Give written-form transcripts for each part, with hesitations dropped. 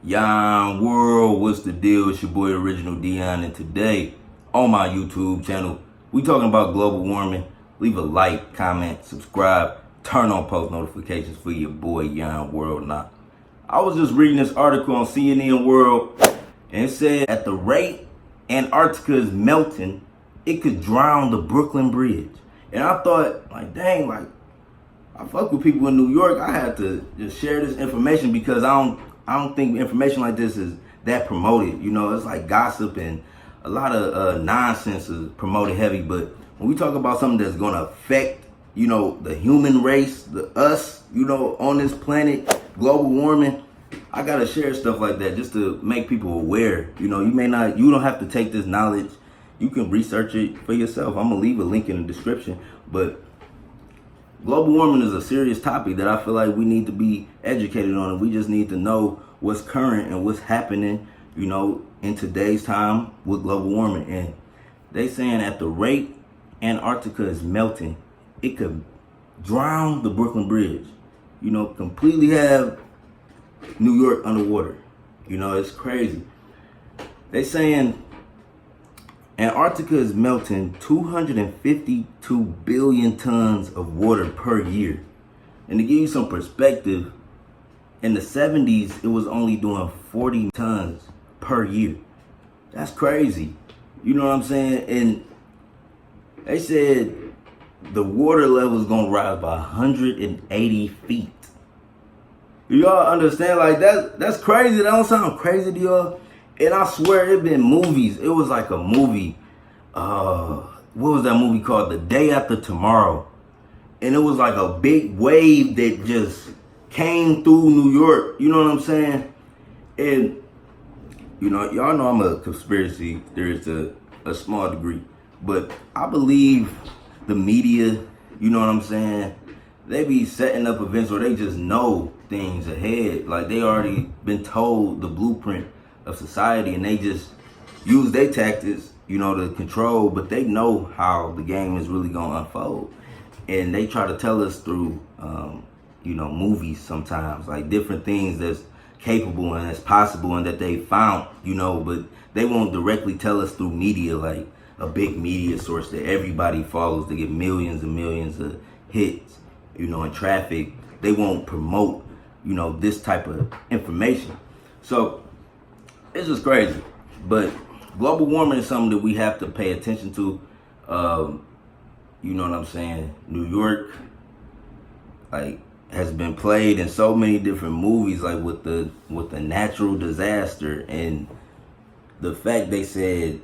Yon World, what's the deal? It's your boy Original Dion, and today on my YouTube channel, we talking about global warming. Leave a like, comment, subscribe, turn on post notifications for your boy Yon World. Now, I was just reading this article on CNN World, and it said at the rate Antarctica is melting, it could drown the Brooklyn Bridge. And I thought, like, dang, like, I fuck with people in New York. I had to just share this information because I don't think information like this is that promoted. You know, it's like gossip and a lot of nonsense is promoted heavy. But when we talk about something that's going to affect, you know, the human race, us, you know, on this planet, global warming, I got to share stuff like that just to make people aware. You know, you don't have to take this knowledge. You can research it for yourself. I'm going to leave a link in the description. But global warming is a serious topic that I feel like we need to be educated on, and we just need to know what's current and what's happening, you know, in today's time with global warming. And they saying at the rate Antarctica is melting, it could drown the Brooklyn Bridge, you know, completely have New York underwater. You know, it's crazy. They saying Antarctica is melting 252 billion tons of water per year. And to give you some perspective, in the 70s, it was only doing 40 tons per year. That's crazy. You know what I'm saying? And they said the water level is going to rise by 180 feet. Y'all understand? Like, that's crazy. That don't sound crazy to y'all? And I swear it been movies. It was like a movie. What was that movie called? The Day After Tomorrow. And it was like a big wave that just came through New York. You know what I'm saying? And, you know, y'all know I'm a conspiracy theorist to a small degree. But I believe the media, you know what I'm saying, they be setting up events where they just know things ahead. Like, they already been told the blueprint of society, and they just use their tactics, you know, to control, but they know how the game is really going to unfold. And they try to tell us through, you know, movies sometimes, like different things that's capable and that's possible and that they found, you know, but they won't directly tell us through media, like a big media source that everybody follows to get millions and millions of hits, you know, and traffic. They won't promote, you know, this type of information. So it's just crazy. But global warming is something that we have to pay attention to. You know what I'm saying? New York, like, has been played in so many different movies, like with the natural disaster, and the fact they said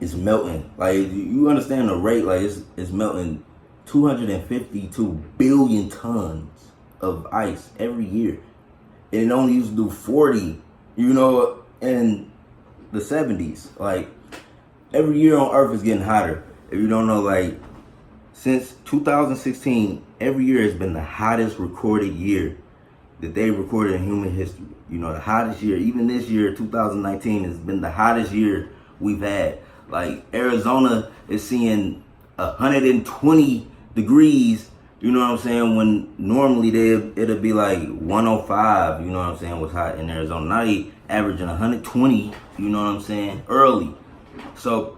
it's melting. Like, you understand the rate? Like, it's melting 252 billion tons of ice every year, and it only used to do 40. You know, in the 70s, like, every year on Earth is getting hotter. If you don't know, like, since 2016, every year has been the hottest recorded year that they recorded in human history. You know, the hottest year. Even this year, 2019, has been the hottest year we've had. Like, Arizona is seeing 120 degrees. You know what I'm saying? When normally it'll be like 105, you know what I'm saying, was hot in Arizona. Now they averaging 120, you know what I'm saying, early. So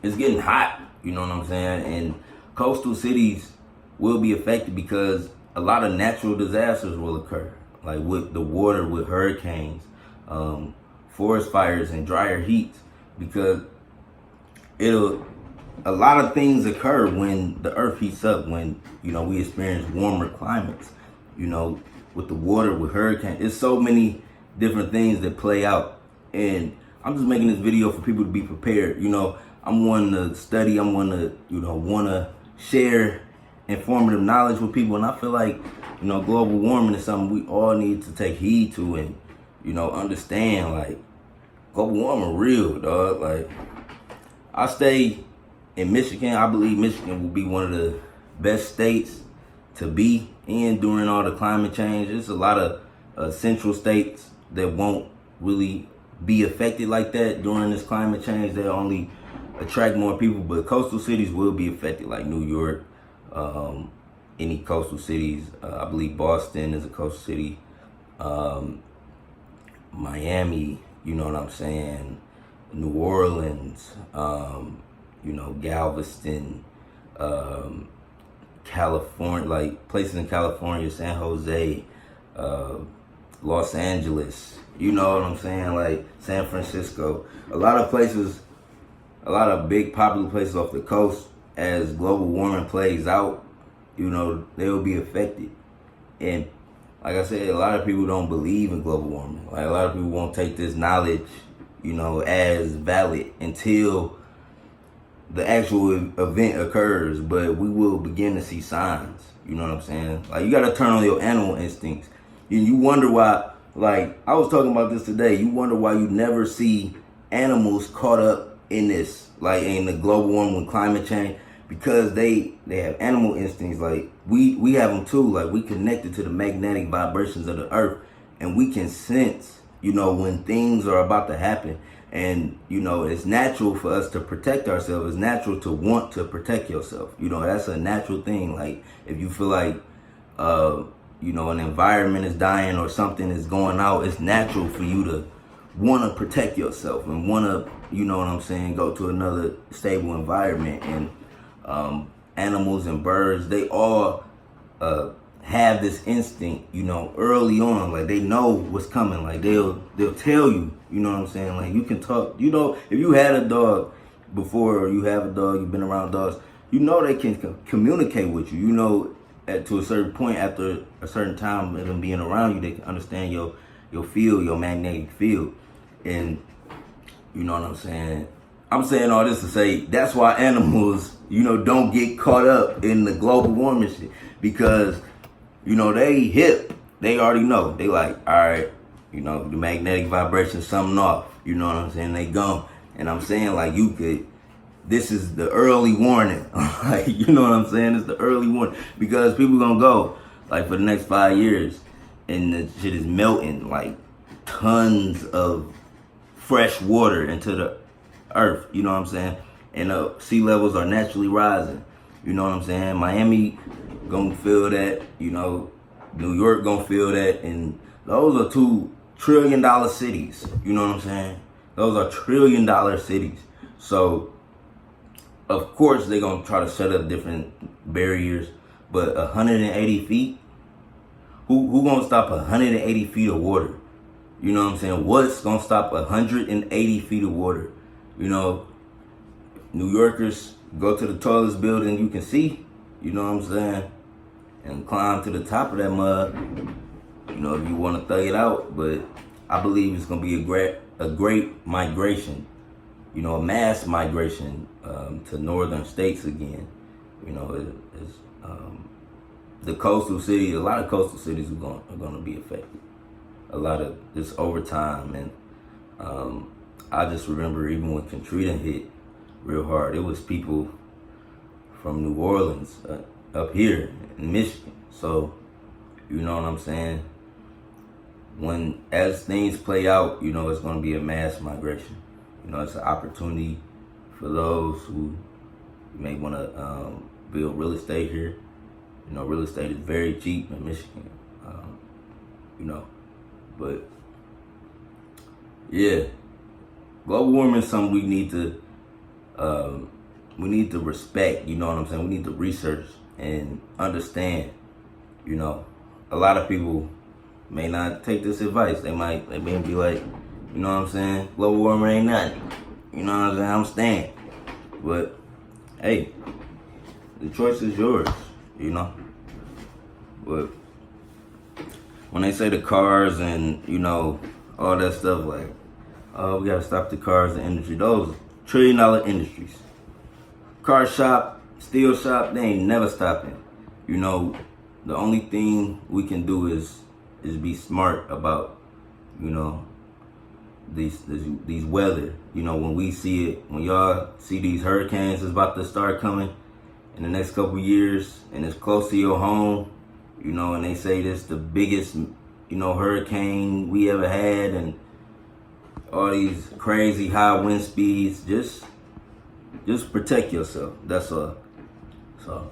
it's getting hot, you know what I'm saying? And coastal cities will be affected because a lot of natural disasters will occur, like with the water, with hurricanes, forest fires, and drier heats, because a lot of things occur when the earth heats up, when, you know, we experience warmer climates, you know, with the water, with hurricanes. It's so many different things that play out. And I'm just making this video for people to be prepared. You know, I'm one to study. I'm one to, you know, want to share informative knowledge with people. And I feel like, you know, global warming is something we all need to take heed to and, you know, understand. Like, global warming real, dog. Like, I stay in Michigan. I believe Michigan will be one of the best states to be in during all the climate change. There's a lot of central states that won't really be affected like that during this climate change. They'll only attract more people, but coastal cities will be affected, like New York, any coastal cities. I believe Boston is a coastal city. Miami, you know what I'm saying, New Orleans, Galveston, California, like places in California, San Jose, uh, Los Angeles, you know what I'm saying, like San Francisco, a lot of places, a lot of big popular places off the coast. As global warming plays out, they will be affected. And like I said, a lot of people don't believe in global warming. Like a lot of people won't take this knowledge, as valid until the actual event occurs. But we will begin to see signs. You know what I'm saying? Like you gotta turn on your animal instincts. And you wonder why, like I was talking about this today, you wonder why you never see animals caught up in this, like in the global warming, climate change, because they have animal instincts. Like we have them too. Like we connected to the magnetic vibrations of the earth, and we can sense, when things are about to happen. And it's natural for us to protect ourselves. It's natural to want to protect yourself. That's a natural thing. Like if you feel like an environment is dying or something is going out, it's natural for you to want to protect yourself and want to, go to another stable environment. And animals and birds, they all have this instinct, early on. Like they know what's coming. Like they'll tell you, like you can talk, if you had a dog before, or you have a dog, you've been around dogs, they can communicate with you, to a certain point, after a certain time of them being around you, they can understand your field, your magnetic field. And you know what I'm saying? I'm saying all this to say that's why animals, don't get caught up in the global warming shit, because, they hip. They already know. They like, all right, the magnetic vibration, something off. You know what I'm saying? They gone. And I'm saying, like, this is the early warning. Like, you know what I'm saying? It's the early warning, because people gonna go, like, for the next 5 years, and the shit is melting, like, tons of fresh water into the earth, you know what I'm saying? And sea levels are naturally rising, you know what I'm saying? Miami gonna feel that, New York gonna feel that, and those are $2 trillion cities, you know what I'm saying? Those are $1 trillion cities. So of course they're gonna try to set up different barriers, but 180 feet, who gonna stop 180 feet of water? You know what I'm saying? What's gonna stop 180 feet of water? New Yorkers go to the tallest building you can see, you know what I'm saying? And climb to the top of that mud, if you want to thug it out. But I believe it's gonna be a great migration, a mass migration to northern states again. The coastal cities, a lot of coastal cities are going to be affected. A lot of this over time. And I just remember even when Katrina hit real hard, it was people from New Orleans up here in Michigan. So, you know what I'm saying? As things play out, it's going to be a mass migration. It's an opportunity for those who may want to build real estate here. Real estate is very cheap in Michigan. But yeah, global warming is something we need to respect. You know what I'm saying? We need to research and understand. A lot of people may not take this advice. They may be like, you know what I'm saying? Global warming ain't nothing. You know what I'm saying? I'm staying. But hey, the choice is yours. But when they say the cars and all that stuff, like, oh, we gotta stop the cars and industry. Those $1 trillion industries. Car shop, steel shop, they ain't never stopping. The only thing we can do is be smart about, these weather. When we see it, when y'all see these hurricanes is about to start coming in the next couple years, and it's close to your home, and they say this the biggest, hurricane we ever had, and all these crazy high wind speeds, just protect yourself. That's all. So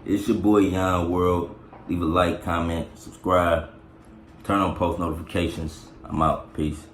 it's your boy YON WORLD. Leave a like, comment, subscribe, turn on post notifications. I'm out. Peace.